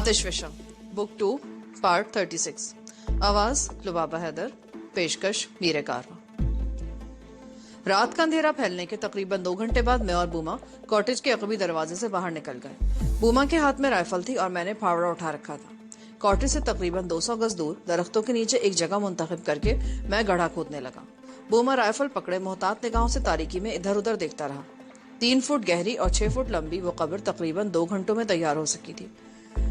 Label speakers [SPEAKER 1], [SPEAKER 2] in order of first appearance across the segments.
[SPEAKER 1] आतिश विशा book 2 part 36 आवाज लुबाबा हैदर पेशकश मीरे कारवा। रात का अंधेरा फैलने के तकरीबन 2 घंटे बाद मैं और बूमा कॉटेज के अकबी दरवाजे से बाहर निकल गए। बूमा के हाथ में राइफल थी और मैंने फावड़ा उठा रखा था। कॉटेज से तकरीबन 200 गज दूर दरख्तों के नीचे एक जगह मुंतखब करके मैं गड्ढा खोदने लगा। बूमा राइफल पकड़े मोहतात निगाहों से तारीकी में इधर उधर देखता रहा। 3 फुट गहरी और 6 फुट लंबी वो कब्र तकरीबन 2 घंटों में तैयार हो सकी थी।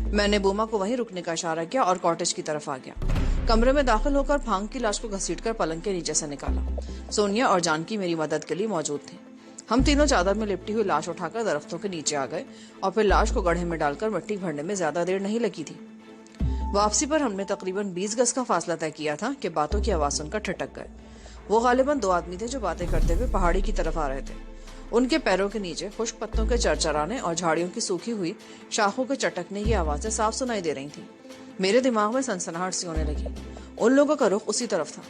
[SPEAKER 1] मैंने बूमा को वहीं रुकने का इशारा किया और कॉटेज की तरफ आ गया। कमरे में दाखिल होकर फांग की लाश को घसीटकर पलंग के नीचे से निकाला। सोनिया और जानकी मेरी मदद के लिए मौजूद थी। हम तीनों चादर में लिपटी हुई लाश उठाकर दरख्तों के नीचे आ गए और फिर लाश को गड्ढे में डालकर मिट्टी भरने में ज्यादा देर नहीं लगी थी। वापसी पर हमने तकरीबन 20 गज का फासला तय किया था कि बातों की आवाज सुनकर ठिठक गए। वो गालिबन 2 आदमी थे जो बातें करते हुए पहाड़ी की तरफ आ रहे थे। उनके पैरों के नीचे खुश्क पत्तों के चरचराने और झाड़ियों की सूखी हुई शाखों के चटकने की आवाजें साफ सुनाई दे रही थीं। मेरे दिमाग में सनसनाहट सी होने लगी। उन लोगों का रुख उसी तरफ था।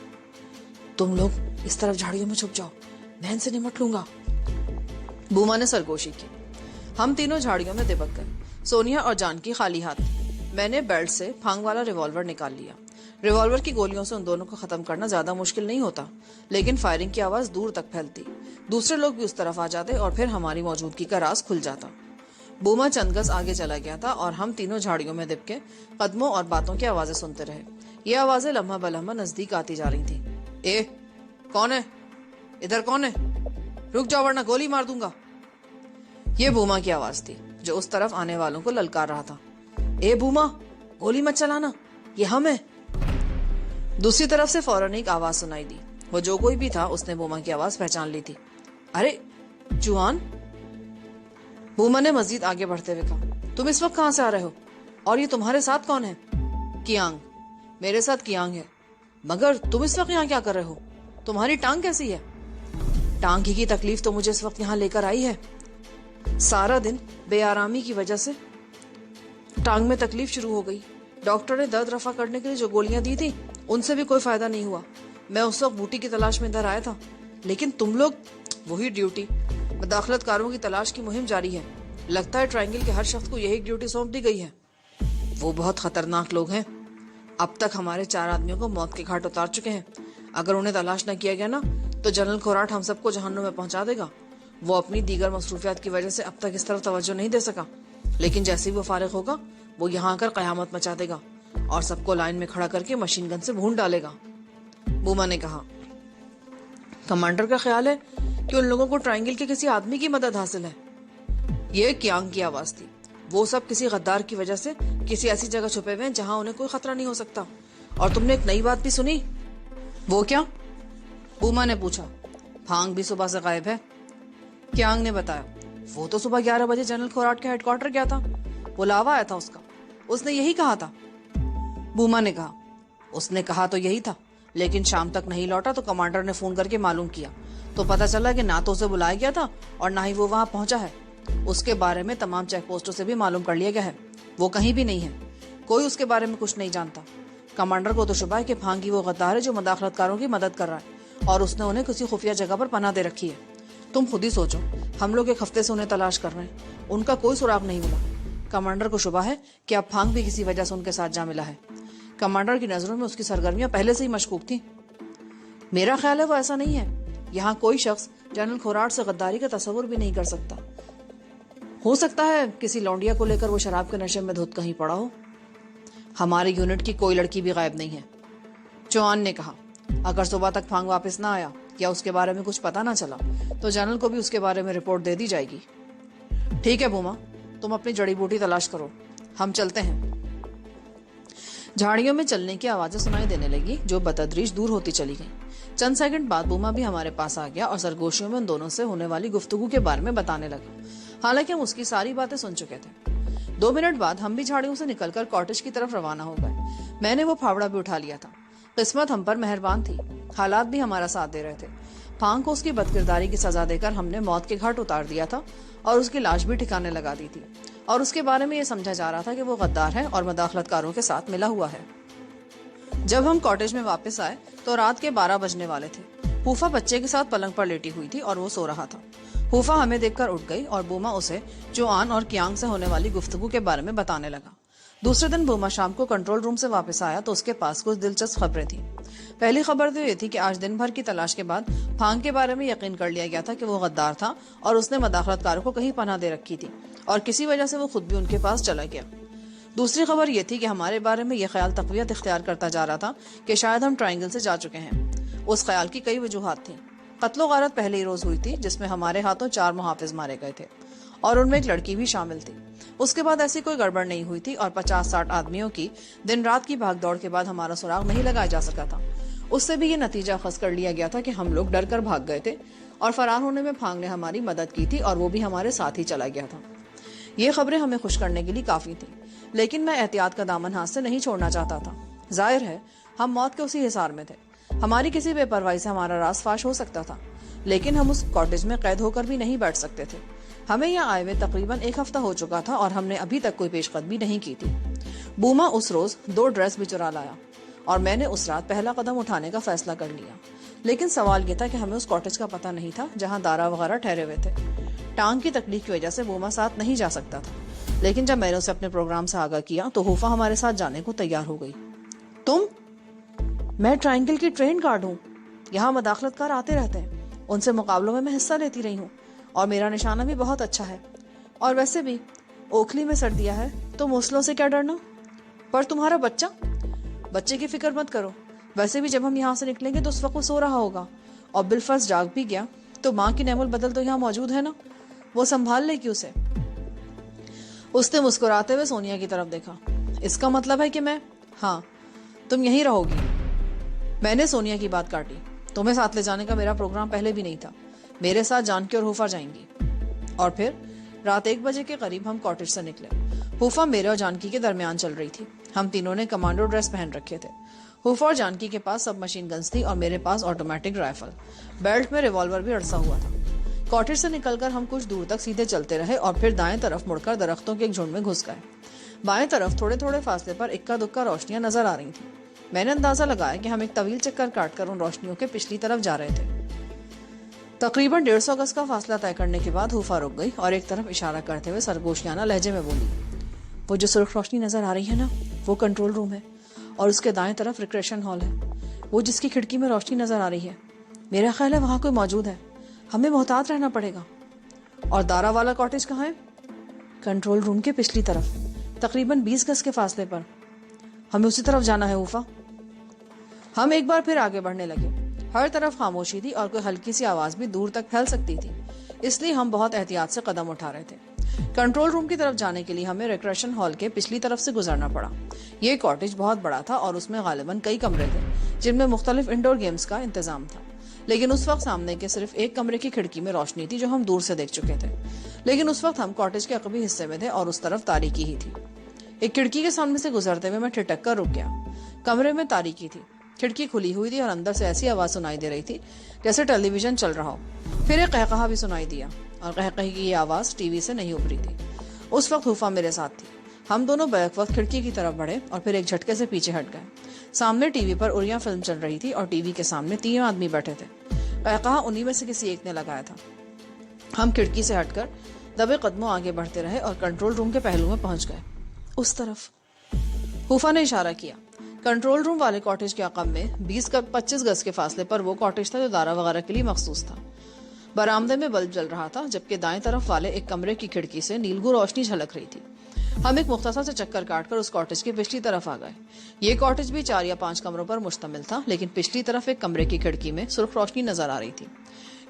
[SPEAKER 1] तुम लोग इस तरफ झाड़ियों में छुप जाओ, मैं इनसे निपट लूंगा। बूमा ने सरगोशी की। हम तीनों झाड़ियों में दिबक गए। सोनिया और जानकी खाली हाथ थी। मैंने बेल्ट से फांग वाला रिवॉल्वर निकाल लिया। रिवॉल्वर की गोलियों से उन दोनों को खत्म करना ज्यादा मुश्किल नहीं होता, लेकिन फायरिंग की आवाज दूर तक फैलती। दूसरे लोग भी उस तरफ आ जाते और फिर हमारी मौजूदगी का राज खुल जाता। बूमा चंद गज आगे चला गया था और हम तीनों झाड़ियों में दिबके कदमों और बातों की आवाजें सुनते रहे। ये आवाजें लम्हा बलम्हा नजदीक आती जा रही थी। ए, कौन है? इधर कौन है? रुक जाओ वरना गोली मार दूंगा। ये बूमा की आवाज थी जो उस तरफ आने वालों को ललकार रहा था। ए बूमा, गोली मत चलाना, ये हम है। दूसरी तरफ से फौरन एक आवाज सुनाई दी। वो जो कोई भी था उसने बूमा की आवाज पहचान ली थी। अरे जुआन! बूमा ने मजीद आगे बढ़ते हुए कहा, तुम इस वक्त कहां से आ रहे हो और ये तुम्हारे साथ कौन है? कियांग। मेरे साथ कियांग है। मगर तुम इस वक्त यहाँ क्या कर रहे हो? तुम्हारी टांग कैसी है? टांग की तकलीफ तो मुझे इस वक्त यहाँ लेकर आई है। सारा दिन बेआरामी की वजह से टांग में तकलीफ शुरू हो गई। डॉक्टर ने दर्द रफा करने के लिए जो गोलियां दी थी उनसे भी कोई फायदा नहीं हुआ। मैं उस वक्त बूटी की तलाश में इधर आया था, लेकिन तुम लोग वही ड्यूटी। मदाखलतकारों की तलाश की मुहिम जारी है। लगता है ट्रायंगल के हर शख्स को यही ड्यूटी सौंप दी गई है। वो बहुत खतरनाक लोग हैं। अब तक हमारे 4 आदमियों को मौत के घाट उतार चुके हैं। अगर उन्हें तलाश न किया गया ना तो जनरल खोराट हम सबको जहन्नुम में पहुंचा देगा। वो अपनी दीगर मसरूफियात की वजह से अब तक इस तरफ तवज्जो नहीं दे सका, लेकिन जैसे ही वो फारिग होगा वो यहाँ आकर कयामत मचा देगा और सबको लाइन में खड़ा करके मशीन गन से भून डालेगा। बूमा ने कहा, कमांडर का ख्याल है कि उन लोगों को ट्रायंगल के किसी आदमी की मदद हासिल है। ये कियांग की आवाज थी। वो सब किसी गद्दार की वजह से किसी ऐसी जगह छुपे हुए हैं जहां उन्हें कोई खतरा नहीं हो सकता। और तुमने एक नई बात भी सुनी? वो क्या? बूमा ने पूछा। फांग भी सुबह से गायब है। कियांग ने बताया। वो तो सुबह 11 बजे जनरल खोराट के हेडक्वार्टर गया था। बुलावा आया था उसका, उसने यही कहा था। बूमा ने कहा, उसने कहा तो यही था, लेकिन शाम तक नहीं लौटा तो कमांडर ने फोन करके मालूम किया तो पता चला कि ना तो उसे बुलाया गया था और ना ही वो वहां पहुंचा है। उसके बारे में तमाम चेक पोस्टों से भी मालूम कर लिया गया है। वो कहीं भी नहीं है। कोई उसके बारे में कुछ नहीं जानता। कमांडर को तो शुबा है कि फांगी वो गद्दार है जो मदाखलतकारों की मदद कर रहा है और उसने उन्हें किसी खुफिया जगह पर पनाह दे रखी है। तुम खुद ही सोचो, हम लोग 1 हफ्ते से उन्हें तलाश कर रहे हैं, उनका कोई सुराग नहीं मिला। कमांडर को शुबा है कि अब फांग भी किसी वजह से उनके साथ जा मिला है। कमांडर की नजरों में उसकी सरगर्मियां पहले से ही मशकूक थी। मेरा ख्याल है वो ऐसा नहीं है। यहाँ कोई शख्स जनरल खोराट से गद्दारी का तस्वुर भी नहीं कर सकता। हो सकता है किसी लौंडिया को लेकर वो शराब के नशे में धुत कहीं पड़ा हो। हमारे यूनिट की कोई लड़की भी गायब नहीं है, चौहान ने कहा। अगर सुबह तक फांग वापस ना आया या उसके बारे में कुछ पता ना चला तो जनरल को भी उसके बारे में रिपोर्ट दे दी जाएगी। ठीक है बूमा, तुम अपनी जड़ी बूटी तलाश करो, हम चलते हैं। झाड़ियों में चलने की आवाजें सुनाई देने लगी जो बतदरीज दूर होती चली गई। चंद सेकंड बाद बूमा भी हमारे पास आ गया और सरगोशियों में उन दोनों से होने वाली गुफ्तगू के बारे में बताने लगा। हालांकि हम उसकी सारी बातें सुन चुके थे। 2 मिनट बाद हम भी झाड़ियों से निकलकर कॉटेज की तरफ रवाना हो गए। मैंने वो फावड़ा भी उठा लिया था। किस्मत हम पर मेहरबान थी। हालात भी हमारा साथ दे रहे थे। फांग को उसकी बदकिरदारी की सजा देकर हमने मौत के घाट उतार दिया था और उसकी लाश भी ठिकाने लगा दी थी और उसके बारे में यह समझा जा रहा था कि वो गद्दार है और मदाखलतकारों के साथ मिला हुआ है। जब हम कॉटेज में वापस आए तो रात के 12 बजने वाले थे। फूफा बच्चे के साथ पलंग पर लेटी हुई थी और वो सो रहा था। फूफा हमें देखकर उठ गई और बूमा उसे जोआन और कियांग से होने वाली गुफ्तगू के बारे में बताने लगा। दूसरे दिन बूमा शाम को कंट्रोल रूम से वापस आया तो उसके पास कुछ दिलचस्प खबरें थी। पहली खबर तो ये थी कि आज दिन भर की तलाश के बाद फांग के बारे में यकीन कर लिया गया था कि वो गद्दार था और उसने मदाखलतकारों को कहीं पनाह दे रखी थी और किसी वजह से वो खुद भी उनके पास चला गया। दूसरी खबर ये थी कि हमारे बारे में यह ख्याल तकवियत इख्तियार करता जा रहा था कि शायद हम ट्रायंगल से जा चुके हैं। उस ख्याल की कई वजूहात थी। कत्लो गारत पहले ही रोज हुई थी जिसमें हमारे हाथों 4 मुहाफिज मारे गए थे और उनमें एक लड़की भी शामिल थी। उसके बाद ऐसी कोई गड़बड़ नहीं हुई थी और 50-60 आदमियों की दिन रात की भागदौड़ के बाद हमारा सुराग नहीं लगाया जा सका था। उससे भी ये नतीजा अखज़ कर लिया गया था कि हम लोग डर कर भाग गए थे और फरार होने में फांग ने हमारी मदद की थी और वो भी हमारे साथ ही चला गया था। ये खबरें हमें खुश करने के लिए काफी थी, लेकिन मैं एहतियात का दामन हाथ से नहीं छोड़ना चाहता था। जाहिर है हम मौत के उसी हिसार में थे। हमारी किसी बेपरवाही से हमारा राज फाश हो सकता था, लेकिन हम उस कॉटेज में कैद होकर भी नहीं बैठ सकते थे। हमें यहाँ आए हुए तकरीबन 1 हफ्ता हो चुका था और हमने अभी तक कोई पेशकदमी नहीं की थी। बूमा उस रोज 2 ड्रेस भी चुरा लाया और मैंने उस रात पहला कदम उठाने का फैसला कर लिया। लेकिन सवाल ये था कि हमें उस कॉटेज का पता नहीं था जहाँ दारा वगैरह ठहरे हुए थे। टांग की तकलीफ की वजह से बूमा साथ नहीं जा सकता था, लेकिन जब मैंने उसे अपने प्रोग्राम से आगाह किया तो हुफा हमारे साथ जाने को तैयार हो गई। तुम? मैं ट्रायंगल की ट्रेन गार्ड हूँ। यहाँ मदाखलतकार आते रहते हैं, उनसे मुकाबलों में मैं हिस्सा लेती रही हूँ और मेरा निशाना भी बहुत अच्छा है। और वैसे भी ओखली में सर्दियाँ है तो मूसलों से क्या डरना। पर तुम्हारा बच्चे की फिक्र मत करो। वैसे भी जब हम यहाँ से निकलेंगे तो उस वक्त वो सो रहा होगा और बिलफर्ज जाग भी गया तो माँ की नेमुल बदल तो यहाँ मौजूद है ना, वो संभाल लेगी उसे। उसने मुस्कुराते हुए सोनिया की तरफ देखा। इसका मतलब है कि मैं? हाँ, तुम यहीं रहोगी। मैंने सोनिया की बात काटी। तुम्हें साथ ले जाने का मेरा प्रोग्राम पहले भी नहीं था। मेरे साथ जानकी और हुफा जाएंगी। और फिर रात 1 बजे के करीब हम कॉटेज से निकले। हुफा मेरे और जानकी के दरमियान चल रही थी। हम तीनों ने कमांडो ड्रेस पहन रखे थे। हुफा और जानकी के पास सब मशीन गन्स थी और मेरे पास ऑटोमेटिक राइफल। बेल्ट में रिवॉल्वर भी अड़सा हुआ था। कॉटेज से निकलकर हम कुछ दूर तक सीधे चलते रहे और फिर दाएं तरफ मुड़कर दरख्तों के एक झुंड में घुस गए। बाएं तरफ थोड़े थोड़े फासले पर इक्का दुक्का रोशनियां नजर आ रही थी। मैंने अंदाजा लगाया कि हम एक तवील चक्कर काटकर उन रोशनियों के पिछली तरफ जा रहे थे। तकरीबन 150 गज का फासला तय करने के बाद हुफा रुक गई और एक तरफ इशारा करते हुए सरगोशियाना लहजे में बोली, वो जो सुर्ख रोशनी नजर आ रही है ना, वो कंट्रोल रूम है और उसके दाएं तरफ रिक्रेशन हॉल है। वो जिसकी खिड़की में रोशनी नजर आ रही है, मेरा ख्याल है वहां कोई मौजूद है। हमें मोहतात रहना पड़ेगा। और दारा वाला कॉटेज कहाँ है? कंट्रोल रूम के पिछली तरफ, तकरीबन 20 गज के फासले पर। हमें उसी तरफ जाना है हुफा। हम एक बार फिर आगे बढ़ने लगे। हर तरफ खामोशी थी और कोई हल्की सी आवाज भी दूर तक फैल सकती थी, इसलिए हम बहुत एहतियात से कदम उठा रहे थे। कंट्रोल रूम की तरफ जाने के लिए हमें रिक्रेशन हॉल के पिछली तरफ से गुजरना पड़ा। ये कॉटेज बहुत बड़ा था और उसमें गालिबन कई कमरे थे जिनमें मुख्तलिफ इंडोर गेम्स का इंतजाम था। लेकिन उस वक्त सामने के सिर्फ एक कमरे की खिड़की में रोशनी थी जो हम दूर से देख चुके थे। लेकिन उस वक्त हम कॉटेज के अकबी हिस्से में थे और उस तरफ तारीकी ही थी। एक खिड़की के सामने से गुजरते हुए मैं ठिठक कर रुक गया। कमरे में तारीकी थी, खिड़की खुली हुई थी और अंदर से ऐसी आवाज सुनाई दे रही थी जैसे टेलीविजन चल रहा हो। फिर एक कहकहा भी सुनाई दिया और कहकही की ये आवाज टीवी से नहीं उभरी थी। उस वक्त हुफा मेरे साथ थी। हम दोनों बैक वक्त खिड़की की तरफ बढ़े और फिर एक झटके से पीछे हट गए। सामने टीवी पर उड़िया फिल्म चल रही थी और टीवी के सामने 3 आदमी बैठे थे। कहकहा उन्हीं में से किसी एक ने लगाया था। हम खिड़की से हटकर दबे कदमों आगे बढ़ते रहे और कंट्रोल रूम के पहलू में पहुंच गए। उस तरफ हुफा ने इशारा किया। कंट्रोल रूम वाले कॉटेज के अकब में 20-25 गज के फासले पर वो कॉटेज था जो दारा वगैरह के लिए मखसूस था। बरामदे में बल्ब जल रहा था, जबकि दाएं तरफ वाले एक कमरे की खिड़की से नीलगू रोशनी झलक रही थी। हम एक मुख्तसर से चक्कर काटकर उस कॉटेज के पिछली तरफ आ गए। ये कॉटेज भी 4 या 5 कमरों पर मुश्तमिल था, लेकिन पिछली तरफ एक कमरे की खिड़की में सुर्ख रोशनी नजर आ रही थी।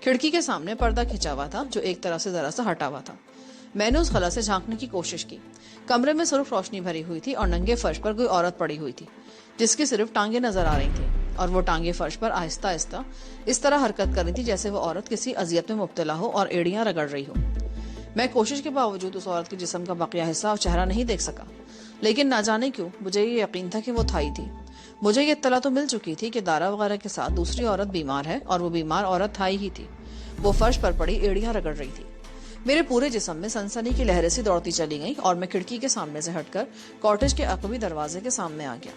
[SPEAKER 1] खिड़की के सामने पर्दा खिंचा हुआ था जो एक तरफ से जरा सा हटा हुआ था। मैंने उस खला से झांकने की कोशिश की। कमरे में सुर्ख रोशनी भरी हुई थी और नंगे फर्श पर कोई औरत पड़ी हुई थी जिसकी सिर्फ टांगे नजर आ रही थी और वो टांगे फर्श पर आहिस्ता आहिस्ता इस तरह हरकत कर रही थी जैसे वो औरत किसी अजियत में मुब्तला हो और एड़ियां रगड़ रही हो। मैं कोशिश के बावजूद उस औरत के जिस्म का बकिया हिस्सा और चेहरा नहीं देख सका, लेकिन ना जाने क्यों मुझे ये यकीन था कि वो थाई थी। मुझे ये इत्तला तो मिल चुकी थी कि दारा वगैरह के साथ दूसरी औरत बीमार है और वो बीमार औरत थाई ही थी। वो फर्श पर पड़ी एड़ियां रगड़ रही थी। मेरे पूरे जिस्म में सनसनी की लहरें सी दौड़ती चली गईं और मैं खिड़की के सामने से हटकर कॉटेज के अकबी दरवाजे के सामने आ गया।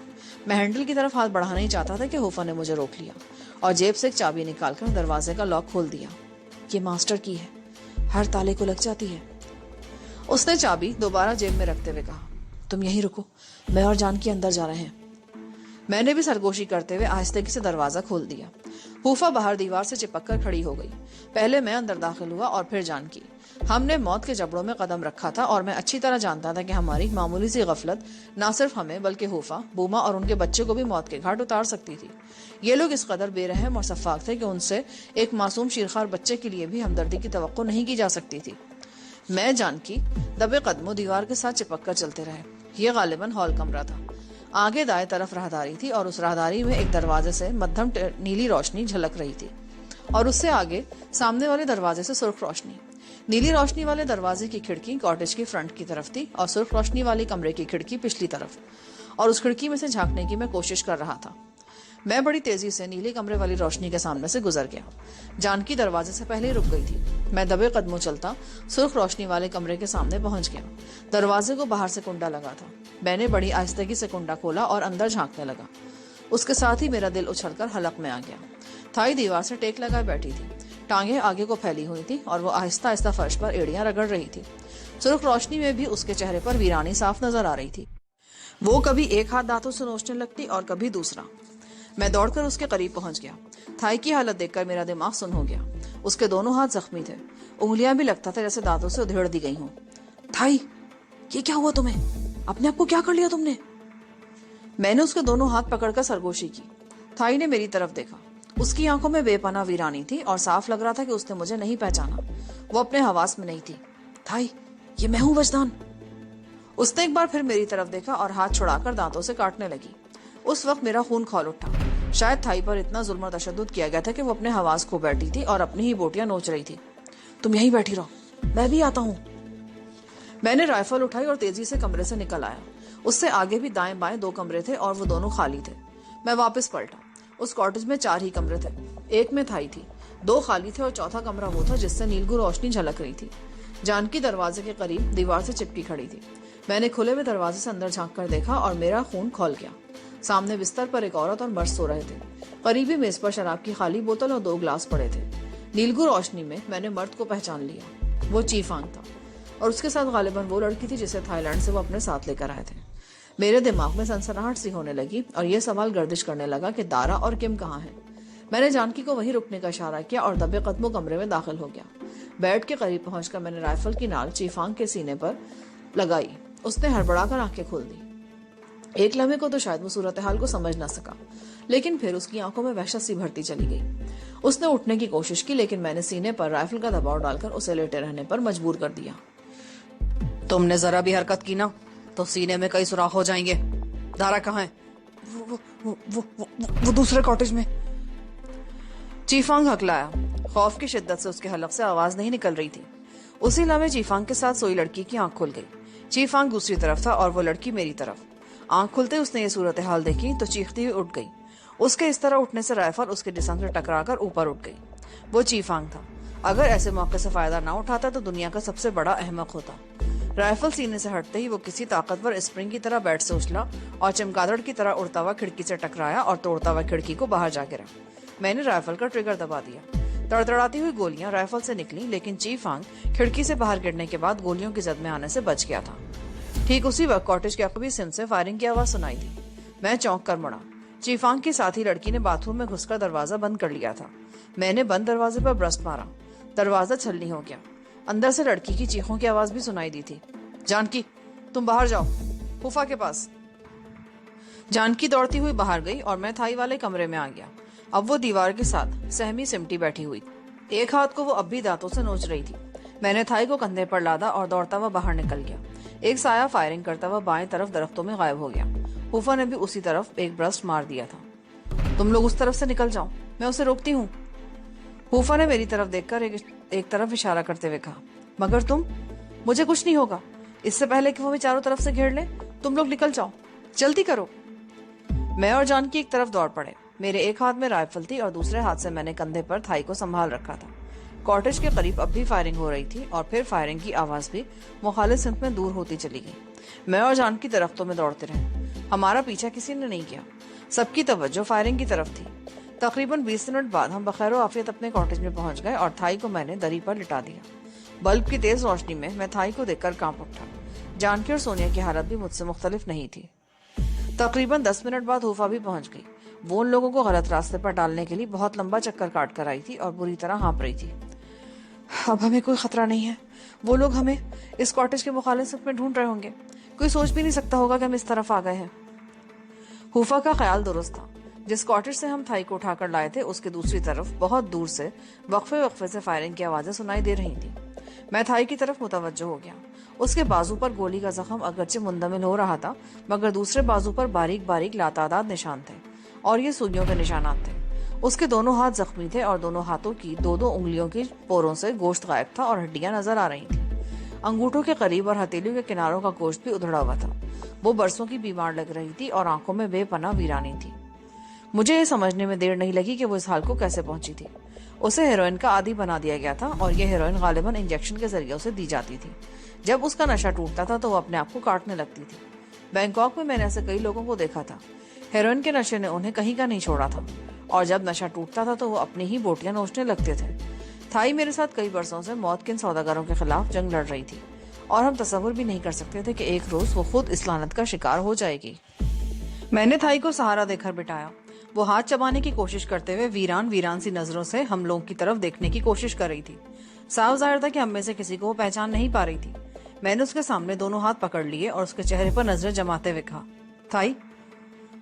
[SPEAKER 1] मैं हैंडल की तरफ हाथ बढ़ाना ही चाहता था कि हुफा ने मुझे रोक लिया और जेब से एक चाबी निकालकर दरवाजे का लॉक खोल दिया। ये मास्टर की है, हर ताले को लग जाती है। उसने चाबी दोबारा जेब में रखते हुए कहा, तुम यहीं रुको, मैं और जानकी अंदर जा रहे हैं। मैंने भी सरगोशी करते हुए आहिस्तेगी से दरवाजा खोल दिया। फूफा बाहर दीवार से चिपक कर खड़ी हो गई। पहले मैं अंदर दाखिल हुआ और फिर जानकी। हमने मौत के जबड़ों में कदम रखा था और मैं अच्छी तरह जानता था कि हमारी मामूली सी गफलत ना सिर्फ हमें बल्कि फूफा, बूमा और उनके बच्चे को भी मौत के घाट उतार सकती थी। ये लोग इस कदर बेरहम और शफाक थे कि उनसे एक मासूम शीरखार बच्चे के लिए भी हमदर्दी की तवक्को नहीं की जा सकती थी। मैं जानकी दबे कदमों दीवार के साथ चिपक कर चलते रहे। ये गालिबन हॉल कमरा था। आगे दाएं तरफ राहदारी थी और उस राहदारी में एक दरवाजे से मध्यम नीली रोशनी झलक रही थी और उससे आगे सामने वाले दरवाजे से सुर्ख रोशनी। नीली रोशनी वाले दरवाजे की खिड़की कॉटेज की फ्रंट की तरफ थी और सुर्ख रोशनी वाली कमरे की खिड़की पिछली तरफ, और उस खिड़की में से झांकने की मैं कोशिश कर रहा था। मैं बड़ी तेजी से नीले कमरे वाली रोशनी के सामने से गुजर गया। जानकी दरवाजे से पहले ही रुक गई थी। मैं दबे कदमों चलता सुर्ख रोशनी वाले कमरे के सामने पहुंच गया। दरवाजे को बाहर से कुंडा लगा था। मैंने बड़ी आहिस्तेगी से कुंडा खोला और अंदर झांकने लगा। उसके साथ ही मेरा दिल उछलकर हलक में आ गया। थाई दीवार से टेक लगाए बैठी थी, टांगे आगे को फैली हुई थी और वो आहिस्ता आहिस्ता फर्श पर एड़ियां रगड़ रही थी। सुर्ख रोशनी में भी उसके चेहरे पर वीरानी साफ नजर आ रही थी। वो कभी एक हाथ दांतों से नोचने लगती और कभी दूसरा। मैं दौड़कर उसके करीब पहुंच गया। थाई की हालत देखकर मेरा दिमाग सुन्न हो गया। उसके दोनों हाथ जख्मी थे, उंगलियां भी लगता था जैसे दांतों से उधेड़ दी गई हों। थाई, ये क्या हुआ तुम्हें? अपने आप को क्या कर लिया तुमने? मैंने उसके दोनों हाथ पकड़कर सरगोशी की। थाई ने मेरी तरफ देखा। उसकी आंखों में बेपनाह वीरानी थी और साफ लग रहा था कि उसने मुझे नहीं पहचाना। वो अपने हवास में नहीं थी। थाई, ये मैं हूं वजदान। उसने एक बार फिर मेरी तरफ देखा और हाथ छुड़ाकर दांतों से काटने लगी। उस वक्त मेरा खून खौल उठा। शायद थाई पर इतना जुल्म और तशद्दुद किया गया था कि वो अपने हवास खो बैठी थी और अपनी ही बोटियां नोच रही थी। तुम यहीं बैठी रहो, मैं भी आता हूँ। मैंने राइफल उठाई और तेजी से कमरे से निकल आया। उससे आगे भी दाएं बाएं 2 कमरे थे और वो दोनों खाली थे। मैं वापस पलटा। उस कॉटेज में 4 ही कमरे थे। एक में थाई थी, 2 खाली थे और चौथा कमरा वो था जिससे नीलगु रोशनी झलक रही थी। जानकी दरवाजे के करीब दीवार से चिपकी खड़ी थी। मैंने खुले हुए दरवाजे से अंदर झांक कर देखा और मेरा खून खौल गया। सामने बिस्तर पर एक औरत और मर्द सो रहे थे। करीबी मेज पर शराब की खाली बोतल और 2 गिलास पड़े थे। नीलगु रोशनी में मैंने मर्द को पहचान लिया। वो चीफांग था और उसके साथ गालिबन वो लड़की थी जिसे थाईलैंड से वो अपने साथ लेकर आए थे। मेरे दिमाग में सनसनाहट सी होने लगी और यह सवाल गर्दिश करने लगा कि दारा और किम कहाँ हैं। मैंने जानकी को वहीं रुकने का इशारा किया और दबे कदमों कमरे में दाखिल हो गया। बेड के करीब पहुंचकर मैंने राइफल की नाल चीफांग के सीने पर लगाई। उसने हड़बड़ाकर आंखें खोल दी। एक लम्हे को तो शायद वो सूरत हाल को समझ ना सका, लेकिन फिर उसकी आंखों में वहशत सी भरती चली गई। उसने उठने की कोशिश की, लेकिन मैंने सीने पर राइफल का दबाव डालकर उसे लेटे रहने पर मजबूर कर दिया। तुमने जरा भी हरकत की ना तो सीने में कई सुराख हो जाएंगे। दारा कहाँ है? वो दूसरे कॉटेज में। चीफांग हकलाया। खौफ की शिद्दत से उसके हलक से आवाज नहीं निकल रही थी। उसी लम्हे चीफांग के साथ सोई लड़की की आंख खुल गई। चीफांग दूसरी तरफ था और वो लड़की मेरी तरफ। आंख खुलते उसने ये सूरत हाल देखी तो चीखती हुई उठ गई। उसके इस तरह उठने से राइफल उसके जिस्म से टकराकर ऊपर उठ गई। वो चीफांग था। अगर ऐसे मौके से फायदा ना उठाता तो दुनिया का सबसे बड़ा अहमक होता। राइफल सीने से हटते ही वो किसी ताकतवर स्प्रिंग की तरह बेड से उछला और चमगादड़ की तरह उड़ता हुआ खिड़की से टकराया और तोड़ता हुआ खिड़की को बाहर जा गिरा। मैंने राइफल का ट्रिगर दबा दिया। तड़तड़ाती हुई गोलियां राइफल से निकली, लेकिन चीफांग खिड़की से बाहर गिरने के बाद गोलियों की जद में आने से बच गया था। ठीक उसी वक्त कॉटेज के अकबी सिम से फायरिंग की आवाज सुनाई दी। मैं चौंक कर मुड़ा। चीफांग की साथी लड़की ने बाथरूम में घुसकर दरवाजा बंद कर लिया था। मैंने बंद दरवाजे पर ब्रस्ट मारा। दरवाजा छलनी हो गया। अंदर से लड़की की चीखों की आवाज भी सुनाई दी थी। जानकी, तुम बाहर जाओ, फूफा के पास। जानकी दौड़ती हुई बाहर गई और मैं थाई वाले कमरे में आ गया। अब वो दीवार के साथ सहमी सिमटी बैठी हुई। एक हाथ को वो अब भी दांतों से नोच रही थी। मैंने थाई को कंधे पर लादा और दौड़ता हुआ बाहर निकल गया। एक साया फायरिंग करता हुआ बाएं तरफ दरख्तों में गायब हो गया। फूफा ने भी उसी तरफ एक ब्रस्ट मार दिया था। तुम लोग उस तरफ से निकल जाओ, मैं उसे रोकती हूँ। फूफा ने मेरी तरफ देखकर एक तरफ इशारा करते हुए कहा, मगर तुम? मुझे कुछ नहीं होगा। इससे पहले कि वो भी चारों तरफ से घेर ले, तुम लोग निकल जाओ, जल्दी करो। मैं और जानकी एक तरफ दौड़ पड़े। मेरे एक हाथ में राइफल थी और दूसरे हाथ से मैंने कंधे पर थाई को संभाल रखा था। कॉटेज के करीब अब भी फायरिंग हो रही थी और फिर फायरिंग की आवाज भी मुखालिफ सिमत में दूर होती चली गई। मैं और जानकी दरख्तों में दौड़ते रहे। हमारा पीछा किसी ने नहीं किया। सबकी तवज्जो फायरिंग की तरफ थी। तकरीबन 20 मिनट बाद हम बखैर आफियत अपने कॉटेज में पहुंच गए और थाई को मैंने दरी पर लिटा दिया। बल्ब की तेज रोशनी में मैं थाई को देखकर कांप उठा। जानकी और सोनिया की हालत भी मुझसे मुख्तलिफ नहीं थी। तकरीबन 10 मिनट बाद हूफा भी पहुंच गई। वो उन लोगों को गलत रास्ते पर डालने के लिए बहुत लंबा चक्कर काट कर आई थी और बुरी तरह हाँप रही थी। अब हमें कोई खतरा नहीं है। वो लोग हमें इस कॉटेज के मुखालिफ में ढूंढ रहे होंगे। कोई सोच भी नहीं सकता होगा कि हम इस तरफ आ गए हैं। हूफा का ख्याल दुरुस्त था। जिस कॉटेज से हम थाई को उठाकर लाए थे उसके दूसरी तरफ बहुत दूर से वक्फे से फायरिंग की आवाजें सुनाई दे रही थी। मैं थाई की तरफ मुतवज्जो हो गया। उसके बाजू पर गोली का जख्म अगरचे मुंदमिल हो रहा था, मगर दूसरे बाजू पर बारीक बारीक लातादाद निशान थे और ये सुइयों के निशानात थे। उसके दोनों हाथ जख्मी थे और दोनों हाथों की दो दो उंगलियों की पोरों से गोश्त गायब था और हड्डियां नजर आ रही थी। अंगूठों के करीब और हथेलियों के किनारों का गोश्त भी उधड़ा हुआ था। वो बरसों की बीमार लग रही थी और आंखों में बेपनाह वीरानी थी। मुझे ये समझने में देर नहीं लगी कि वो इस हाल को कैसे पहुंची थी। उसे हेरोइन का आदी बना दिया गया था और ये हेरोइन गालिबन इंजेक्शन के जरिए उसे दी जाती थी। जब उसका नशा टूटता था तो वो अपने आप को काटने लगती थी। बैंकॉक में मैंने ऐसे कई लोगों को देखा था। हेरोइन के नशे ने उन्हें कहीं का नहीं छोड़ा था और जब नशा टूटता था तो वो अपनी ही बोटियां नोचने लगते थे। थाई मेरे साथ कई बरसों से मौत के इन सौदागरों के खिलाफ जंग लड़ रही थी और हम तसव्वुर भी नहीं कर सकते थे कि एक रोज वो खुद इस लानत का शिकार हो जाएगी। मैंने थाई को सहारा देकर बिठाया। वो हाथ चबाने की कोशिश करते हुए वीरान सी नजरों से हम लोगों की तरफ देखने की कोशिश कर रही थी। साफ जाहिर था कि हम में से किसी को वो पहचान नहीं पा रही थी। मैंने उसके सामने दोनों हाथ पकड़ लिए और उसके चेहरे पर नजरें जमाते हुए कहा,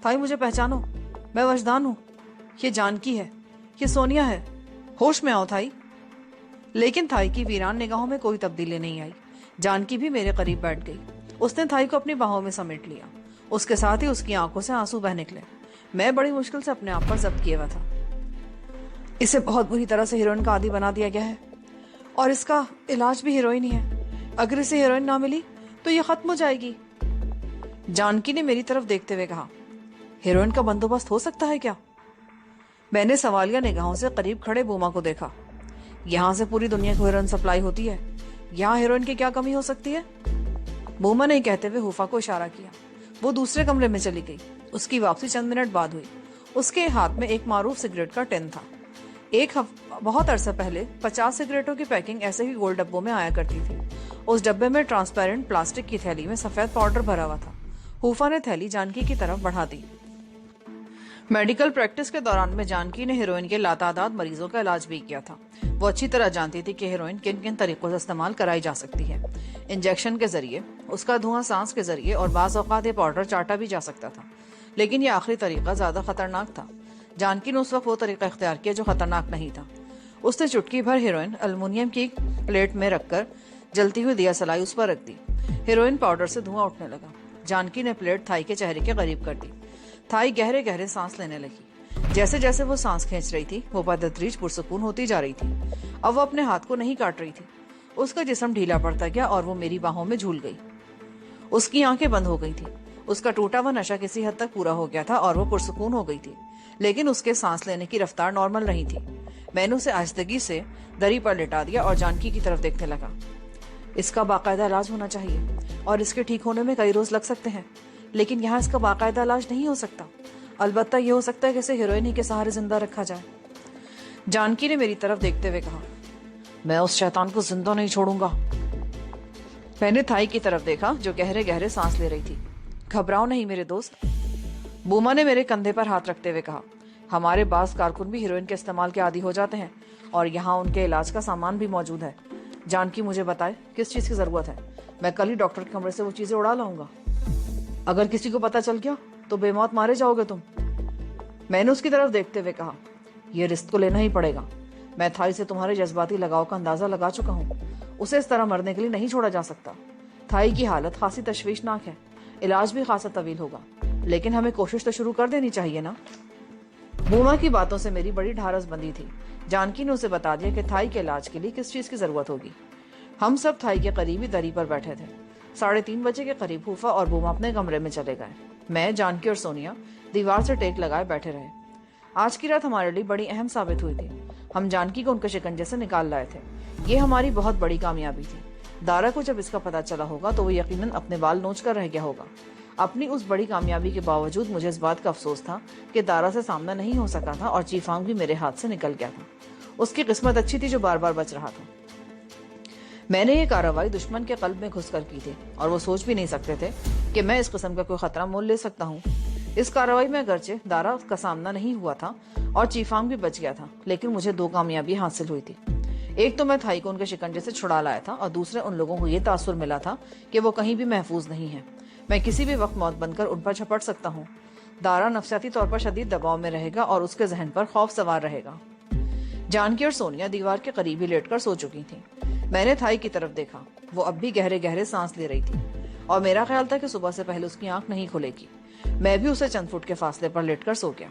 [SPEAKER 1] थाई मुझे पहचानो, मैं वजदान हूँ। ये जानकी है, ये सोनिया है, होश में आओ थाई। लेकिन थाई की वीरान निगाहों में कोई तब्दीली नहीं आई। जानकी भी मेरे करीब बैठ गई। उसने थाई को अपनी बाहों में समेट लिया। उसके साथ ही उसकी आंखों से आंसू बह निकले। मैं बड़ी मुश्किल से अपने आप पर जब्त किया हुआ था। इसे बहुत बुरी तरह से हीरोइन का आदी बना दिया गया है और इसका इलाज भी हीरोइन ही है। अगर इसे हीरोइन ना मिली तो ये खत्म हो जाएगी। जानकी ने मेरी तरफ देखते हुए कहा, हीरोइन का बंदोबस्त हो सकता है क्या? मैंने सवालिया निगाहों से करीब खड़े बूमा को देखा। यहाँ से पूरी दुनिया को हीरोइन सप्लाई होती है, यहाँ हीरोइन की क्या कमी हो सकती है? बूमा ने कहते हुए हूफा को इशारा किया। वो दूसरे कमरे में चली गई। उसकी वापसी चंद मिनट बाद हुई। उसके हाथ में एक मारूफ सिगरेट का टिन था। बहुत अरसा पहले 50 सिगरेटों की पैकिंग ऐसे ही गोल डब्बों में आया करती थी। उस डब्बे में ट्रांसपेरेंट प्लास्टिक की थैली में सफेद पाउडर भरा हुआ था। हूफा ने थैली जानकी की तरफ बढ़ा दी। मेडिकल प्रैक्टिस के दौरान में जानकी ने हीरोइन के लातादाद मरीजों का इलाज भी किया था। वो अच्छी तरह जानती थी कि हीरोइन किन किन तरीकों से इस्तेमाल कराई जा सकती है। इंजेक्शन के जरिए, उसका धुआं सांस के जरिए और बाज़ औक़ात ये पाउडर चाटा भी जा सकता था। लेकिन ये आखिरी तरीका ज्यादा खतरनाक था। जानकी ने उस वक्त वो तरीका इख्तियार किया जो खतरनाक नहीं था। उसने चुटकी भर हीरोइन एल्युमिनियम की प्लेट में रखकर जलती हुई दिया सलाई उस पर रख दी। हीरोइन पाउडर से धुआं उठने लगा। जानकी ने प्लेट थाई के चेहरे के करीब कर दी। थाई गहरे गहरे सांस लेने लगी। जैसे जैसे वो सांस खींच रही थी वो बदतरीज पुरसुकून होती जा रही थी। अब वो अपने हाथ को नहीं काट रही थी। उसका जिस्म ढीला पड़ता गया और वो मेरी बाहों में झूल गई। उसकी आंखें बंद हो गई थी। उसका टूटा हुआ नशा किसी हद तक पूरा हो गया था और वो पुरसुकून हो गई थी, लेकिन उसके सांस लेने की रफ्तार नॉर्मल नहीं थी। मैंने उसे आहिस्तगी से दरी पर लिटा दिया और जानकी की तरफ देखने लगा। इसका बाकायदा इलाज होना चाहिए और इसके ठीक होने में कई रोज लग सकते हैं, लेकिन यहाँ इसका बाकायदा इलाज नहीं हो सकता। अलबत्ता ये हो सकता है कि इसे हीरोइन ही के सहारे जिंदा रखा जाए। जानकी ने मेरी तरफ देखते हुए कहा, मैं उस शैतान को जिंदा नहीं छोड़ूंगा। मैंने थाई की तरफ देखा जो गहरे गहरे सांस ले रही थी। घबराओ नहीं मेरे दोस्त, बूमा ने मेरे कंधे पर हाथ रखते हुए कहा। हमारे बास कारकुन भी हीरोइन के इस्तेमाल के आदी हो जाते हैं और यहाँ उनके इलाज का सामान भी मौजूद है। जानकी मुझे बताए किस चीज की जरूरत है, मैं कल ही डॉक्टर के कमरे से वो चीजें उड़ा लाऊंगा। अगर किसी को पता चल गया तो बेमौत मारे जाओगे तुम। मैंने उसकी तरफ देखते हुए कहा, यह रिस्क तो लेना ही पड़ेगा। मैं थाई से तुम्हारे जज्बाती लगाव का अंदाजा लगा चुका हूँ। उसे इस तरह मरने के लिए नहीं छोड़ा जा सकता। थाई की हालत खासी तशवीशनाक है, इलाज भी खासा तवील होगा, लेकिन हमें कोशिश तो शुरू कर देनी चाहिए ना। बूमा की बातों से मेरी बड़ी ढारस बंदी थी। जानकी ने उसे बता दिया कि थाई के इलाज के लिए किस चीज की जरूरत होगी। हम सब थाई के करीब ही दरी पर बैठे थे। 3:30 बजे के करीब हूफा और बूमा अपने कमरे में चले गए। मैं, जानकी और सोनिया दीवार से टेक लगाए बैठे रहे। आज की रात हमारे लिए बड़ी अहम साबित हुई थी। हम जानकी को उनके शिकंजे से निकाल लाए थे। ये हमारी बहुत बड़ी कामयाबी थी। दारा को जब इसका पता चला होगा तो वो यकीनन अपने बाल नोच कर रह गया होगा। अपनी उस बड़ी कामयाबी के बावजूद मुझे इस बात का अफसोस था कि दारा से सामना नहीं हो सका था और चीफांग भी मेरे हाथ से निकल गया था। उसकी किस्मत अच्छी थी जो बार बार बच रहा था। میں نے یہ کارروائی دشمن کے قلب میں گھس کر کی تھی اور وہ سوچ بھی نہیں سکتے تھے کہ میں اس قسم کا کوئی خطرہ مول لے سکتا ہوں۔ اس کارروائی میں اگرچہ دارا کا سامنا نہیں ہوا تھا اور چیفانگ بھی بچ گیا تھا، لیکن مجھے 2 کامیابی حاصل ہوئی تھی۔ ایک تو میں تھائی کو ان کے شکنجے سے چھڑا لایا تھا، اور دوسرے ان لوگوں کو یہ تاثر ملا تھا کہ وہ کہیں بھی محفوظ نہیں ہے، میں کسی بھی وقت موت بن کر ان پر جھپٹ سکتا ہوں۔ دارا نفسیاتی طور پر شدید دباؤ میں رہے گا اور اس کے ذہن پر خوف سوار رہے گا۔ جانکی اور سونیا دیوار کے قریب ہی لیٹ کر سو چکی تھیں۔ میں نے تھائی کی طرف دیکھا، وہ اب بھی گہرے گہرے سانس لے رہی تھی اور میرا خیال تھا کہ صبح سے پہلے اس کی آنکھ نہیں کھلے گی۔ میں بھی اسے چند فٹ کے فاصلے پر لیٹ کر سو گیا۔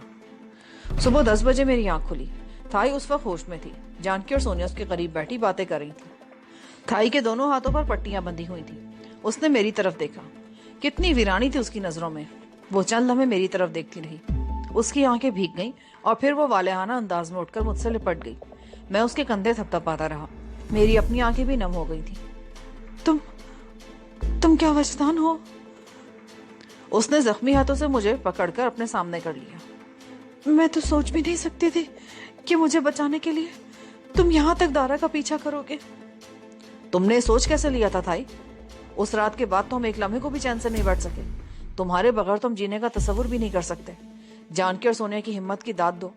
[SPEAKER 1] صبح 10 بجے میری آنکھ کھلی۔ تھائی اس وقت ہوش میں تھی۔ جانکی اور سونیا اس کے قریب بیٹھی باتیں کر رہی تھی۔ تھائی کے دونوں ہاتھوں پر پٹیاں بندھی ہوئی تھیں۔ اس نے میری طرف دیکھا، کتنی ویرانی تھی اس کی نظروں میں۔ وہ چند لمحے میری طرف دیکھتی رہی، اس کی آنکھیں بھیگ گئیں اور پھر وہ والہانہ انداز میں اٹھ کر مجھ سے لپٹ گئی۔ میں اس کے کندھے تھپتھپاتا رہا، میری اپنی آنکھیں بھی نم ہو گئی تھی۔ تم کیا وجدان ہو؟ اس نے زخمی ہاتھوں سے مجھے پکڑ کر اپنے سامنے کر لیا۔ میں تو سوچ بھی نہیں سکتی تھی کہ مجھے بچانے کے لیے تم یہاں تک دارا کا پیچھا کرو گے۔ تم نے سوچ کیسے لیا تھا تھائی؟ اس رات کے بعد تو ہم ایک لمحے کو بھی چین سے نہیں بیٹھ سکے۔ تمہارے بغیر تم جینے کا تصور بھی نہیں کر سکتے۔ جانکی اور سونیا کی ہمت کی داد دو،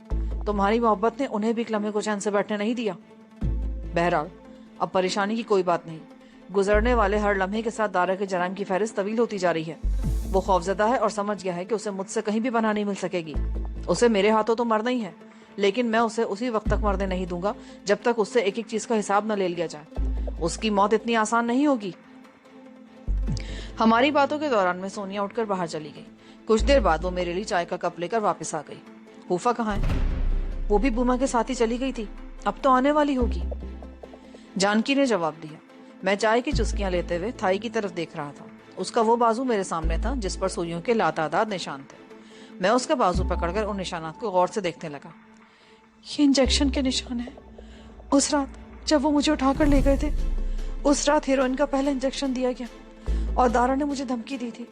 [SPEAKER 1] تمہاری محبت نے انہیں بھی ایک لمحے کو چین سے بیٹھنے نہیں دیا۔ بہرحال اب پریشانی کی کوئی بات نہیں، گزرنے والے ہر لمحے کے ساتھ دارا کے جرائم کی فہرست طویل ہوتی جا رہی ہے۔ وہ خوفزدہ ہے اور سمجھ گیا ہے کہ اسے مجھ سے کہیں بھی پناہ نہیں مل سکے گی۔ اسے میرے ہاتھوں تو مرنا ہی ہے، لیکن میں اسے اسی وقت تک مرنے نہیں دوں گا جب تک اس سے ایک ایک چیز کا حساب نہ لے لیا جائے۔ اس کی موت اتنی آسان نہیں ہوگی۔ ہماری باتوں کے دوران میں سونیا اٹھ کر باہر چلی گئی۔ کچھ دیر بعد وہ میرے لیے چائے کا کپ لے کر واپس آ گئی۔ حوفا کہاں ہے؟ وہ بھی بوما کے ساتھ ہی چلی گئی تھی، اب تو آنے والی ہوگی، جانکی نے جواب دیا۔ میں چائے کی چسکیاں لیتے ہوئے تھائی کی طرف دیکھ رہا تھا۔ اس کا وہ بازو میرے سامنے تھا جس پر سوئیوں کے لاتعداد نشان تھے۔ میں اس کا بازو پکڑ کر ان نشانات کو غور سے دیکھنے لگا۔ یہ انجیکشن کے نشان ہیں۔ اس رات جب وہ مجھے اٹھا کر لے گئے تھے، اس رات ہیروئن کا پہلا انجیکشن دیا گیا، اور دارا نے مجھے دھمکی دی تھی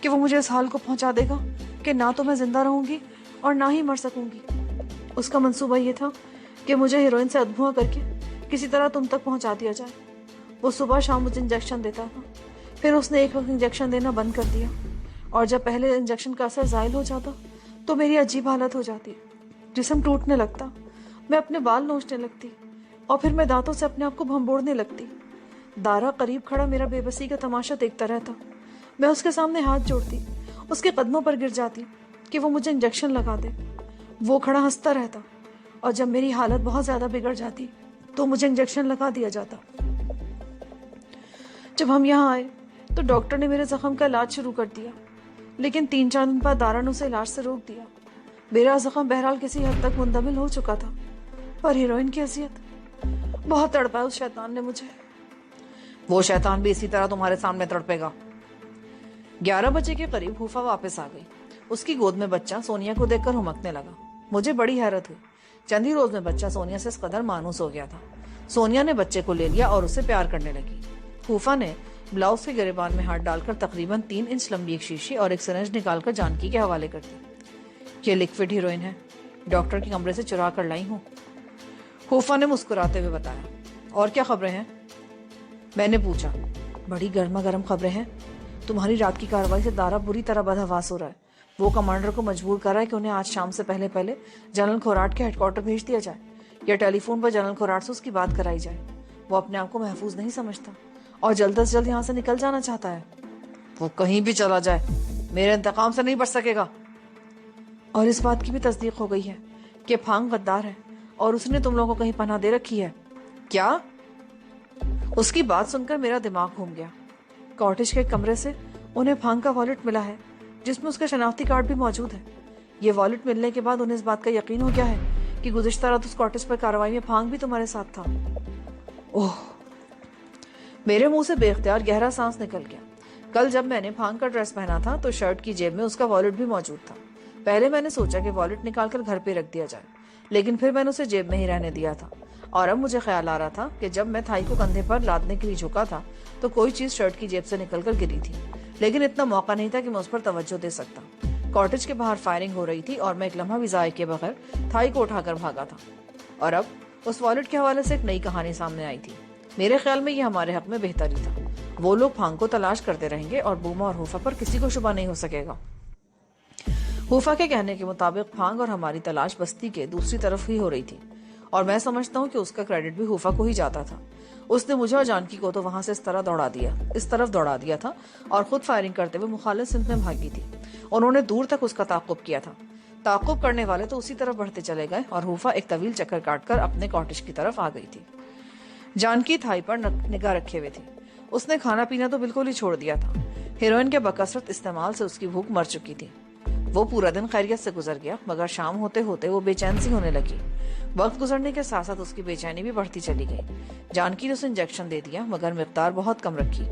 [SPEAKER 1] کہ وہ مجھے اس حال کو پہنچا دے گا کہ نہ تو میں زندہ رہوں گی اور نہ ہی مر سکوں گی۔ اس کا منصوبہ یہ تھا کہ مجھے ہیروئن سے ادھواں کر کے کسی طرح تم تک پہنچا دیا جائے۔ وہ صبح شام مجھے انجیکشن دیتا تھا، پھر اس نے ایک وقت انجیکشن دینا بند کر دیا، اور جب پہلے انجیکشن کا اثر زائل ہو جاتا تو میری عجیب حالت ہو جاتی، جسم ٹوٹنے لگتا، میں اپنے بال نوچنے لگتی اور پھر میں دانتوں سے اپنے آپ کو بھنبوڑنے لگتی۔ دارا قریب کھڑا میرا بے بسی کا تماشا دیکھتا رہتا۔ میں اس کے سامنے ہاتھ جوڑتی، اس کے قدموں پر گر جاتی کہ وہ مجھے انجیکشن لگا دے۔ وہ کھڑا ہنستا رہتا، اور جب میری حالت بہت زیادہ بگڑ جاتی تو مجھے انجیکشن لگا دیا جاتا۔ جب ہم یہاں آئے تو ڈاکٹر نے میرے زخم کا علاج شروع کر دیا، لیکن 3-4 دن بعد دارا نے اسے علاج سے روک دیا۔ میرا زخم بہرحال کسی حد تک مندمل ہو چکا تھا، پر ہیروئن کی اذیت، بہت تڑپا اس شیطان نے مجھے۔ وہ شیطان بھی اسی طرح تمہارے سامنے تڑپے گا۔ 11 بجے کے قریب حوفا واپس آ گئی۔ اس کی گود میں بچہ سونیا کو دیکھ کر ہمکنے لگا۔ مجھے بڑی حیرت ہوئی۔ چند ہی روز میں بچہ سونیا سے اس قدر مانوس ہو گیا تھا۔ سونیا نے بچے کو لے لیا اور اسے پیار کرنے لگی۔ حوفا نے بلاؤز کے گریبان میں ہاتھ ڈال کر تقریباً 3 انچ لمبی ایک شیشی اور ایک سرنج نکال کر جانکی کے حوالے کر دی۔ یہ لکوڈ ہیروئن ہے، ڈاکٹر کے کمرے سے چرا کر لائی ہوں، حوفا نے مسکراتے ہوئے بتایا۔ اور کیا خبریں ہیں؟ میں نے پوچھا۔ بڑی گرما گرم خبریں ہیں۔ تمہاری رات کی کارروائی سے دارا بری طرح بدحواس ہو رہا ہے۔ وہ کمانڈر کو مجبور کر رہا ہے کہ انہیں آج شام سے پہلے جنرل کھوراٹ کے ہیڈ کوارٹر بھیج دیا جائے، یا ٹیلی فون پر جنرل کھوراٹ سے اس کی بات کرائی جائے۔ وہ اپنے آپ کو محفوظ نہیں سمجھتا اور جلد از جلد یہاں سے نکل جانا چاہتا ہے۔ وہ کہیں بھی چلا جائے، میرے انتقام سے نہیں بچ سکے گا۔ اور اس بات کی بھی تصدیق ہو گئی ہے کہ پھانگ غدار ہے اور اس نے تم لوگوں کو کہیں پناہ دے رکھی ہے۔ کیا؟ اس کی بات سن کر میرا دماغ گھوم گیا۔ کاٹیج کے کمرے سے انہیں پھانگ کا والیٹ ملا ہے جس میں اس کا شناختی کارڈ بھی موجود ہے۔ یہ والیٹ ملنے کے بعد انہیں اس بات کا یقین ہو گیا ہے کہ گزشتہ رات اس کاٹیج پر کارروائی میں پھانگ بھی تمہارے ساتھ تھا۔ اوہ! میرے منہ سے بے اختیار گہرا سانس نکل گیا۔ کل جب میں نے پھانگ کا ڈریس پہنا تھا تو شرٹ کی جیب میں اس کا والیٹ بھی موجود تھا۔ پہلے میں نے سوچا کہ والیٹ نکال کر گھر پہ رکھ دیا جائے، لیکن پھر میں نے اسے جیب میں ہی رہنے دیا تھا، اور اب مجھے خیال آ رہا تھا کہ جب میں تھائی کو کندھے پر لادنے کے لیے جھکا تھا تو کوئی چیز شرٹ کی جیب سے نکل کر گری تھی، لیکن اتنا موقع نہیں تھا کہ میں اس پر توجہ دے سکتا۔ کاٹیج کے باہر فائرنگ ہو رہی تھی اور میں ایک لمحہ بھی ضائع کیے بغیر تھائی کو اٹھا کر بھاگا تھا، اور اب اس والیٹ کے حوالے سے ایک نئی کہانی سامنے آئی تھی۔ میرے خیال میں یہ ہمارے حق میں بہتری تھا. وہ لوگ پھانگ کو تلاش کرتے رہیں گے اور بوما اور ہوفا پر کسی کو شبہ نہیں ہو سکے گا. ہوفا کے کہنے کے مطابق پھانگ اور ہماری تلاش بستی کے دوسری طرف ہی ہو رہی تھی اور میں سمجھتا ہوں کہ اس کا کریڈٹ بھی ہوفا کو ہی جاتا تھا. اس نے مجھے اور جانکی کو تو وہاں سے اس طرف دوڑا دیا تھا اور خود فائرنگ کرتے ہوئے مخالف سمت میں بھاگی تھی. انہوں نے دور تک اس کا تعاقب کیا تھا. تعاقب کرنے والے تو اسی طرف بڑھتے چلے گئے اور ہوفا ایک طویل چکر کاٹ کر اپنے کاٹیج کی طرف آ گئی تھی. جانکی تھائی پر نگاہ رکھے ہوئے تھی. اس نے کھانا پینا تو بالکل ہی چھوڑ دیا تھا. ہیروئن کے بکثرت استعمال سے اس کی بھوک مر چکی تھی. وہ پورا دن خیریت سے گزر گیا مگر شام ہوتے ہوتے وہ بے چین سی ہونے لگی. وقت گزرنے کے ساتھ ساتھ اس کی بے چینی بھی بڑھتی چلی گئی. جانکی نے اسے انجیکشن دے دیا مگر مقدار بہت کم رکھی.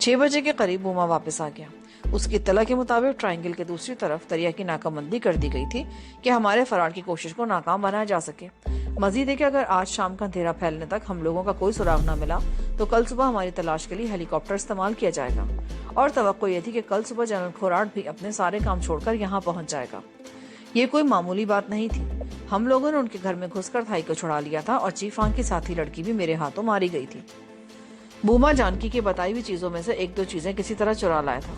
[SPEAKER 1] 6 بجے کے قریب بوما واپس آ گیا. اس کی اطلاع کے مطابق ٹرائنگل کے دوسری طرف دریا کی ناکہ بندی کر دی گئی تھی کہ ہمارے فرار کی کوشش کو ناکام بنایا جا سکے. مزید ہے کہ اگر آج شام کا اندھیرا پھیلنے تک ہم لوگوں کا کوئی سراغ نہ ملا تو کل صبح ہماری تلاش کے لیے ہیلی کاپٹر استعمال کیا جائے گا. اور توقع یہ تھی کہ کل صبح جنرل کھوراٹ بھی اپنے سارے کام چھوڑ کر یہاں پہنچ جائے گا. یہ کوئی معمولی بات نہیں تھی. ہم لوگوں نے ان کے گھر میں گھس کر تھائی کو چھڑا لیا تھا اور چیف فانگ کی ساتھی لڑکی بھی میرے ہاتھوں ماری گئی تھی. بوما جانکی کی بتائی ہوئی چیزوں میں سے 1-2 چیزیں کسی طرح چرا لایا تھا.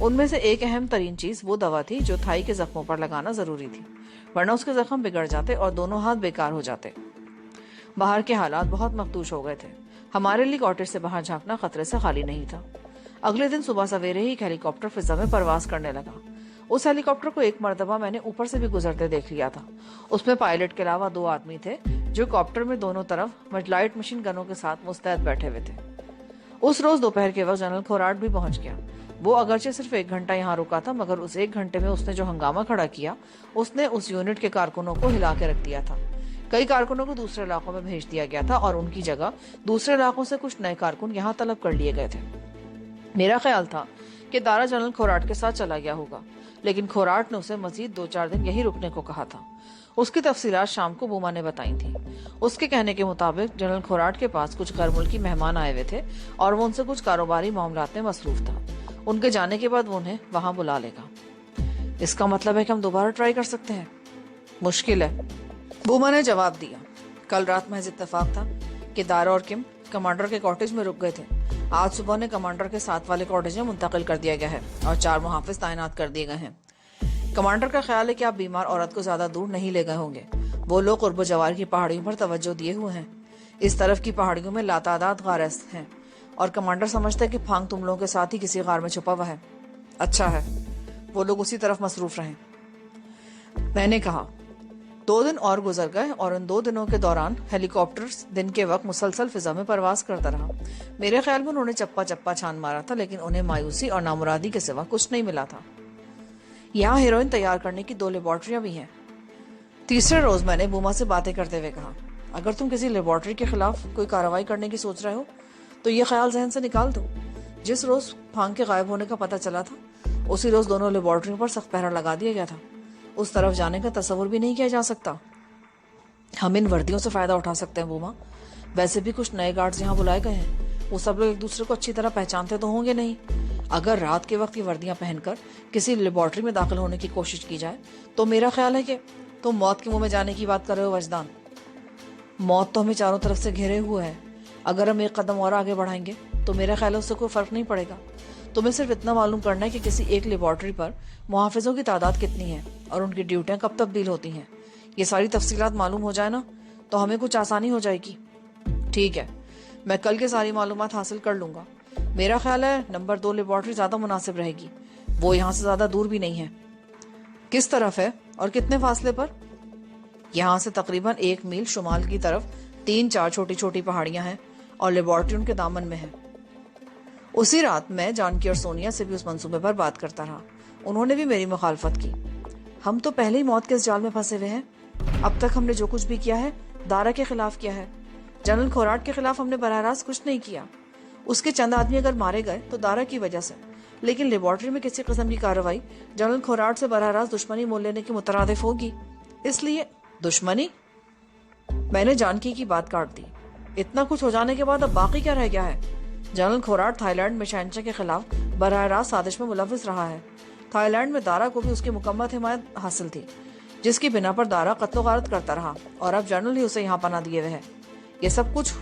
[SPEAKER 1] ان میں سے ایک اہم ترین چیز وہ دوا تھی جو تھائی کے زخموں پر لگانا ضروری تھی ورنہ اس کے زخم بگڑ جاتے اور دونوں ہاتھ بیکار ہو جاتے. باہر کے حالات بہت مخدوش ہو گئے تھے. ہمارے لیے کاٹیج سے باہر جھانکنا خطرے سے خالی نہیں تھا. اگلے دن صبح سویرے ہی ایک ہیلی کاپٹر فضا میں پرواز کرنے لگا. اس ہیلی کاپٹر کو ایک مرتبہ میں نے اوپر سے بھی گزرتے دیکھ لیا تھا. اس میں پائلٹ کے علاوہ 2 آدمی تھے جو کاپٹر میں دونوں طرف لائٹ مشین گنوں کے ساتھ مستعد بیٹھے ہوئے تھے. اس روز دوپہر کے وقت جنرل کھوراٹ بھی پہنچ گیا. وہ اگرچہ صرف 1 گھنٹہ یہاں رکا تھا مگر اس 1 گھنٹے میں اس نے جو ہنگامہ کھڑا کیا اس نے اس یونٹ کے کارکنوں کو ہلا کے رکھ دیا تھا. کئی کارکنوں کو دوسرے علاقوں میں بھیج دیا گیا تھا اور ان کی جگہ دوسرے علاقوں سے کچھ نئے کارکن یہاں طلب کر لیے گئے تھے. میرا خیال تھا کہ دارا جنرل کھوراٹ کے ساتھ چلا گیا ہوگا لیکن کھوراٹ نے اسے مزید 2-4 دن یہی رکنے کو کہا تھا. اس کی تفصیلات شام کو بوما نے بتائی تھی. اس کے کہنے کے مطابق جنرل کھوراٹ کے پاس کچھ غیر ملکی مہمان آئے ہوئے تھے اور وہ ان سے کچھ کاروباری معاملات میں مصروف تھا. ان کے جانے کے بعد وہ انہیں وہاں بلا لے گا. اس کا مطلب ہے کہ ہم دوبارہ ٹرائی کر سکتے ہیں. مشکل ہے، بوما نے جواب دیا. کل رات محض اتفاق تھا کہ دارا اور کم کمانڈر کے کاٹیج میں رک گئے تھے. آج صبح نے کمانڈر کے ساتھ والے کاٹیج میں منتقل کر دیا گیا ہے اور 4 محافظ تعینات کر دیے گئے ہیں. کمانڈر کا خیال ہے کہ آپ بیمار عورت کو زیادہ دور نہیں لے گئے ہوں گے. وہ لوگ قرب و جوار کی پہاڑیوں پر توجہ دیے ہوئے ہیں. اس طرف کی پہاڑیوں میں لاتعداد غار ہیں اور کمانڈر سمجھتا ہے کہ پھانگ تم لوگوں کے ساتھ ہی کسی غار میں چھپا ہوا ہے. اچھا ہے، وہ لوگ اسی طرف مصروف رہیں. میں نے کہا. 2 دن اور گزر گئے اور ان 2 دنوں کے دوران ہیلی کاپٹر دن کے وقت مسلسل فضا میں پرواز کرتا رہا. میرے خیال میں انہوں نے چپا چپا چھان مارا تھا لیکن انہیں مایوسی اور نامرادی کے سوا کچھ نہیں ملا تھا. یہاں ہیروئن تیار کرنے کی 2 لیبارٹریاں بھی ہیں. تیسرے روز میں نے بوما سے باتیں کرتے ہوئے کہا، اگر تم کسی لیبارٹری کے خلاف کوئی کارروائی کرنے کی سوچ رہے ہو تو یہ خیال ذہن سے نکال دو. جس روز پھانگ کے غائب ہونے کا پتہ چلا تھا اسی روز دونوں لیبارٹریوں پر سخت پہرا لگا دیا گیا تھا. اس طرف جانے کا تصور بھی نہیں کیا جا سکتا. ہم ان وردیوں سے فائدہ اٹھا سکتے ہیں بوما. ویسے بھی کچھ نئے گارڈز یہاں بلائے گئے ہیں. وہ سب لوگ ایک دوسرے کو اچھی طرح پہچانتے تو ہوں گے نہیں. اگر رات کے وقت یہ وردیاں پہن کر کسی لیبارٹری میں داخل ہونے کی کوشش کی جائے تو میرا خیال ہے کہ تم موت کے منہ میں جانے کی بات کر رہے ہو وجدان. موت تو ہمیں چاروں طرف سے گھیرے ہوئے ہے. اگر ہم 1 قدم اور آگے بڑھائیں گے تو میرا خیال ہے اس سے کوئی فرق نہیں پڑے گا. تمہیں صرف اتنا معلوم کرنا ہے کہ کسی ایک لیبارٹری پر محافظوں کی تعداد کتنی ہے اور ان کی ڈیوٹیاں کب تبدیل ہوتی ہیں. یہ ساری تفصیلات معلوم ہو جائے نا تو ہمیں کچھ آسانی ہو جائے گی. ٹھیک ہے، میں کل کے ساری معلومات حاصل کر لوں گا. میرا خیال ہے نمبر 2 لیبارٹری زیادہ مناسب رہے گی. وہ یہاں سے زیادہ دور بھی نہیں ہے. کس طرف ہے اور کتنے فاصلے پر؟ یہاں سے تقریباً 1 میل شمال کی طرف 3-4 چھوٹی چھوٹی پہاڑیاں ہیں اور لیبارٹری ان کے دامن میں ہے. اسی رات میں جانکی اور سونیا سے بھی اس منصوبے پر بات کرتا رہا. انہوں نے بھی میری مخالفت کی. ہم تو پہلے ہی موت کے اس جال میں پھنسے ہوئے ہیں. اب تک ہم نے جو کچھ بھی کیا ہے دارا کے خلاف کیا ہے. جنرل کھوراٹ کے خلاف ہم نے براہ راست کچھ نہیں کیا. اس کے چند آدمی اگر مارے گئے تو دارا کی وجہ سے، لیکن لیبارٹری میں کسی قسم کی کارروائی جنرل کھوراٹ سے براہ راست دشمنی مول لینے کے مترادف ہوگی. اس لیے دشمنی؟ میں نے جانکی کی بات کاٹ دی. اتنا کچھ ہو جانے کے بعد اب باقی کیا رہ گیا ہے؟ جنرل کھوراٹ تھائی لینڈ میں شہنشاہ کے خلاف براہ راست سازش میں ملوث رہا ہے. تھائی لینڈ میں دارا کو بھی اس کی مکمل حمایت حاصل تھی جس کی بنا پر دارا قتل و غارت کرتا رہا اور اب جنرل ہی اسے یہاں پناہ دیے ہوئے ہے. یہ سب کچھ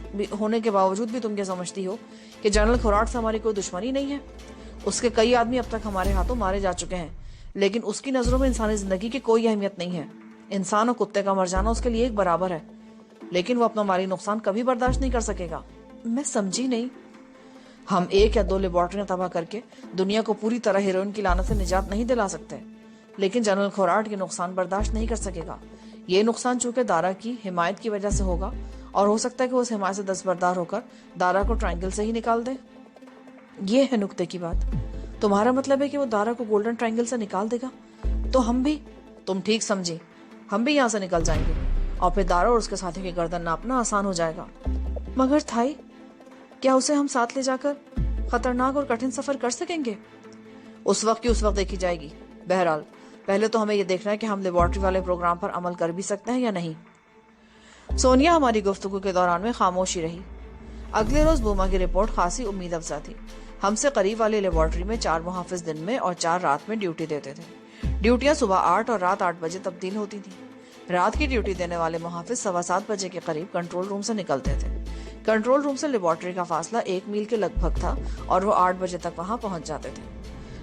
[SPEAKER 1] ہونے کے باوجود بھی تم کیا سمجھتی ہو کہ جنرل کھوراٹ سے ہماری کوئی دشمنی نہیں ہے؟ اس کے کئی آدمی اب تک ہمارے ہاتھوں مارے جا چکے ہیں، لیکن اس کی نظروں میں انسانی زندگی کی کوئی اہمیت نہیں ہے۔ انسان اور کتے کا مر جانا اس کے لیے ایک برابر ہے، لیکن وہ اپنا مالی نقصان کبھی برداشت نہیں کر سکے گا۔ میں سمجھی نہیں۔ ہم 1 یا 2 لیبارٹریاں تباہ کر کے دنیا کو پوری طرح ہیروئن کی لعنت سے نجات نہیں دلا سکتے، لیکن جنرل کھوراٹ یہ نقصان برداشت نہیں کر سکے گا۔ یہ نقصان چونکہ دارا کی حمایت کی وجہ سے ہوگا، اور ہو سکتا ہے کہ وہ اس حمایت سے دستبردار ہو کر دارا کو ٹرائنگل سے ہی نکال دے۔ یہ ہے نکتے کی بات۔ تمہارا مطلب ہے کہ وہ دارا کو گولڈن ٹرائنگل سے نکال دے گا تو ہم بھی، تم ٹھیک سمجھی، ہم بھی یہاں سے نکل جائیں گے، اور پھر دارا اور اس کے ساتھی کی گردن ناپنا آسان ہو جائے گا۔ مگر تھائی، کیا اسے ہم ساتھ لے جا کر خطرناک اور کٹھن سفر کر سکیں گے؟ اس وقت کی اس وقت دیکھی جائے گی۔ بہرحال پہلے تو ہمیں یہ دیکھنا ہے کہ ہم لیبارٹری والے پروگرام پر عمل کر بھی سکتے ہیں یا نہیں۔ سونیا ہماری گفتگو کے دوران میں خاموشی رہی۔ اگلے روز بوما کی رپورٹ خاصی امید افزا تھی۔ ہم سے قریب والی لیبارٹری میں 4 محافظ دن میں اور 4 رات میں ڈیوٹی دیتے تھے۔ ڈیوٹیاں صبح 8 اور رات 8 بجے تبدیل ہوتی تھیں۔ رات کی ڈیوٹی دینے والے محافظ 7:15 بجے کے قریب کنٹرول روم سے نکلتے تھے۔ کنٹرول روم سے لیبارٹری کا فاصلہ 1 میل کے لگ بھگ تھا، اور وہ 8 بجے تک وہاں پہنچ جاتے تھے۔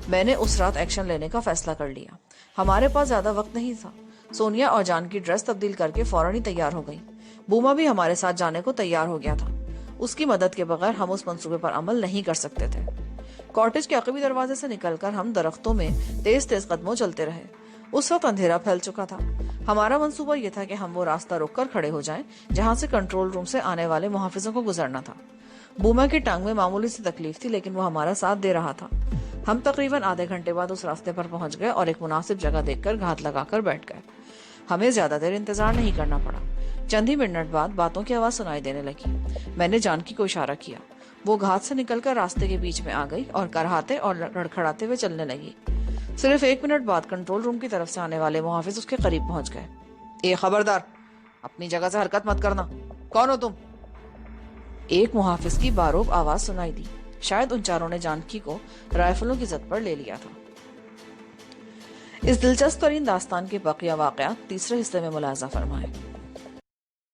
[SPEAKER 1] میں نے اس رات ایکشن لینے کا فیصلہ کر لیا۔ ہمارے پاس زیادہ وقت نہیں تھا۔ سونیا اور جان کی ڈریس تبدیل کر کے فوراً ہی تیار ہو گئی۔ بوما بھی ہمارے ساتھ جانے کو تیار ہو گیا تھا۔ اس کی مدد کے بغیر ہم اس منصوبے پر عمل نہیں کر سکتے تھے۔ کاٹیج کے عقبی دروازے سے نکل کر ہم درختوں میں تیز تیز قدموں چلتے رہے۔ اس وقت اندھیرا پھیل چکا تھا۔ ہمارا منصوبہ یہ تھا کہ ہم وہ راستہ روک کر کھڑے ہو جائیں جہاں سے کنٹرول روم سے آنے والے محافظوں کو گزرنا تھا۔ بوما کی ٹانگ میں معمولی سی تکلیف تھی، لیکن وہ ہمارا ساتھ دے رہا تھا۔ ہم تقریباً آدھے گھنٹے بعد اس راستے پر پہنچ گئے اور ایک مناسب جگہ دیکھ کر گھات لگا کر بیٹھ گئے۔ ہمیں زیادہ دیر انتظار نہیں کرنا پڑا۔ چند ہی منٹ بعد باتوں کی آواز سنائی دینے لگی۔ میں نے جانکی کو اشارہ کیا۔ وہ گھات سے نکل کر راستے کے بیچ میں آ گئی اور کرہاتے اور لڑکھڑاتے ہوئے چلنے لگی۔ صرف 1 منٹ بعد کنٹرول روم کی طرف سے آنے والے محافظ اس کے قریب پہنچ گئے۔ اے خبردار، اپنی جگہ سے حرکت مت کرنا۔ کون ہو تم؟ ایک محافظ کی باروب آواز سنائی دی۔ شاید ان چاروں نے جانکی کو رائفلوں کی زد پر لے لیا تھا۔ اس دلچسپ ترین داستان کے بقیہ واقعات تیسرے حصے میں ملاحظہ فرمائیں۔